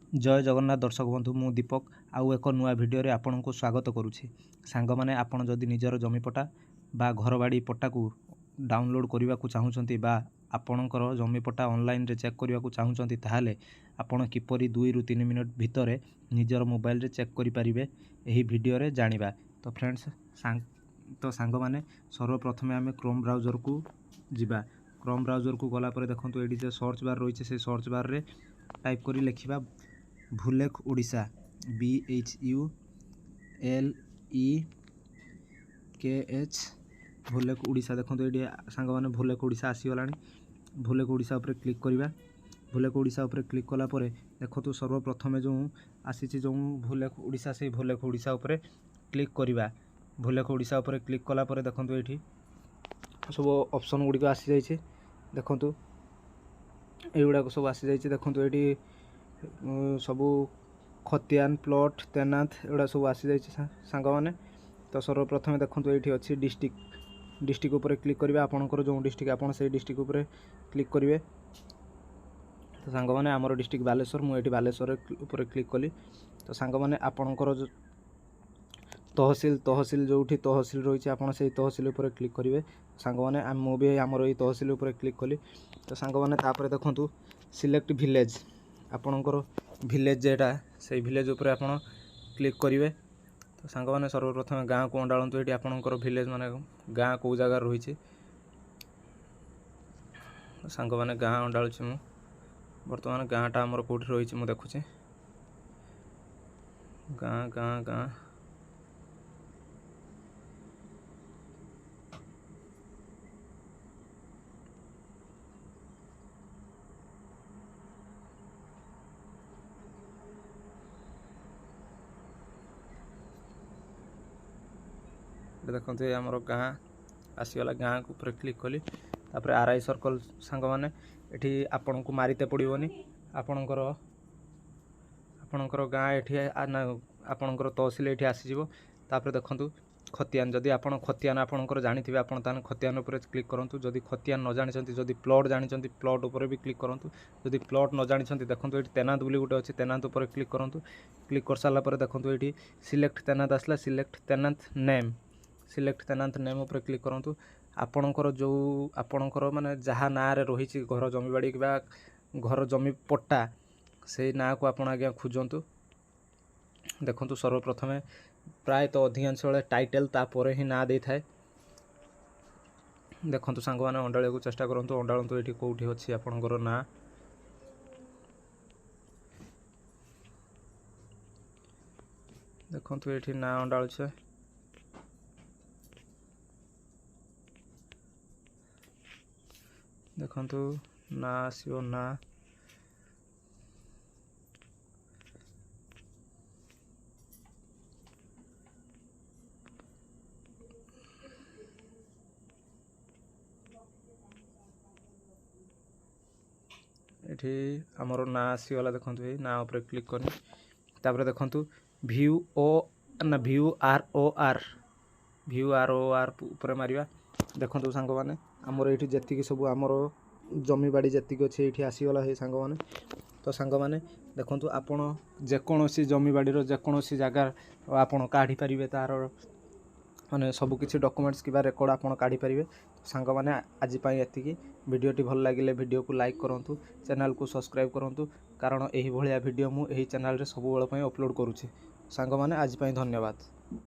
जय जगन्नाथ दर्शक बंधु मु दीपक आउ एक नुआ भिडियो रे आपन को स्वागत करुछि। सांग माने आपन जदि निजर जमी पट्टा बा घर बाड़ी पट्टा को डाउनलोड करने को चाहूँगी बा आपणकर जमी पट्टा ऑनलाइन रे चेक करने को चाहूँगी ताहले आपन किपरि 2 ରୁ 3 मिनट भितर निजर मोबाइल रे चेक करि परिबे एही भिडियो रे जानिबा। तो फ्रेंड्स सांग माने सर्वप्रथमे आमे क्रोम ब्राउजर को जिबा। क्रोम ब्राउजर को गला पर देखंतु एडी जे सर्च बार रही से सर्च बार रे टाइप करी लिखिबा भुलेख ओडिशा BHULEKH भुलेख ओडिशा। देखो ये सांग मैंने भुलेख ओडिशा आसीगला। भुलेख ओडिशा उपर क्लिक करवा। भुलेख ओडिशा उपर क्लिक कला देखो तो सर्वप्रथमे जो आसी जो भुलेख ओडिशा से भुलेख ओडिशा उपर क्लिक करवा। भुलेख ओडिशा उपर क्लिक कला देखो ये सब ऑप्शन गुड़िक आसी जाइए। देखो युवाक सब आसी जाइए। देखो ये सबू खतियान प्लॉट तेनाथ एगुड़ा सब आसी जाइए सांग माने। तो सर्वप्रथमे देखो ये अच्छी डिस्ट्रिक्ट उपर क्लिक करेंगे। आपंकर जो डिस्ट्रिक्ट आप डिस्ट्रिक्ट उपर क्लिक करेंगे। तो सांग माने आमर डिस्ट्रिक्ट बालेश्वर मुझे बालेश्वर उपर क्लिक कली। तो सांग माने आपंकर जो तहसिल जो तहसिल रही आप तहसिल उपर क्लिक करेंगे। सांग माने मुझे आमर ये तहसिल उपर क्लिक कली। तो सांग माने तापर देखो सिलेक्ट विलेज आपणकर विलेज जेटा से विलेज उपर आप क्लिक करेंगे। तो सांग माने सर्वप्रथम गाँव को अंडालु ये आपणकर विलेज माने गाँ कौ जगार रही। सांग माने गाँ अंडालु मु बर्तमान गाँटा आमर कौटी रही मुझे देखुचे गाँ गाँ गाँ देखो ये आमर गाँ आसीगला। गाँ को ऊपर क्लिक कली तापर RI सर्कल सांग माने एठी आपन को मारिते पड़ोनी। आपणकर गाँ एठी आपणकर तहसिल एठी आसीजिवो। तापर देखंतु खतियान जदि आपन खतियान आपणकर जानिथिबे आपन तान खतियान उपर क्लिक करंतु। जदि खतियान न जानिचंती जदि प्लॉट जानिचंती प्लॉट उपर भी क्लिक करंतु। जदि प्लॉट न जानिचंती देखंतु एठी तेनात बोली गुटे अछि तेनात उपर क्लिक करंतु। क्लिक कर साला पर देखंतु एठी सिलेक्ट तेनात आसला सिलेक्ट तेनात नेम सिलेक्ट तेनात नेम उपर क्लिक करंतु। आपणकर जो आपणकर माने जहाँ ना रे रही घर जमी बाड़ी कि घर जमी पट्टा से ना को आपण आज्ञा खोजंतु। देखंतु सर्वप्रथमे प्राय तो अधिकांश बेले टाइटल तापर ही ना दे थाए। देखंतु सांग माने अंडाळे को चेष्टा करंतु अंडाळंतु एठी कोठी अछि आपणकर ना। देखंतु एठी ना अंडाळ छे। देखंतु ना आसीओ ना एठी आमर ना आसीगला। देखंतु ए ना ऊपर क्लिक करनी तापर देखंतु व्यू ROR ऊपर मारिबा। देखंतु सांग माने आमर एठी जति सब आमर जमी बाड़ी जति अच्छे ये आसीगला हे सांग माने। तो सांग माने देखंतु आपण जेकोसी जमी बाड़ी जेकोसी जगार आपण काढ़ी पारिबे तार माने सब किछि डॉक्यूमेंट्स किबा रेकॉर्ड आपण काढ़ी पारिबे। सांग माने आज पई एतिकी वीडियोटी भल लागिले वीडियो को लाइक करंतु चैनल को सब्सक्राइब करंतु कारण एही भलिया वीडियो मु एही चैनल रे सब बेल पई अपलोड करूछि। सांग माने आज पई धन्यवाद।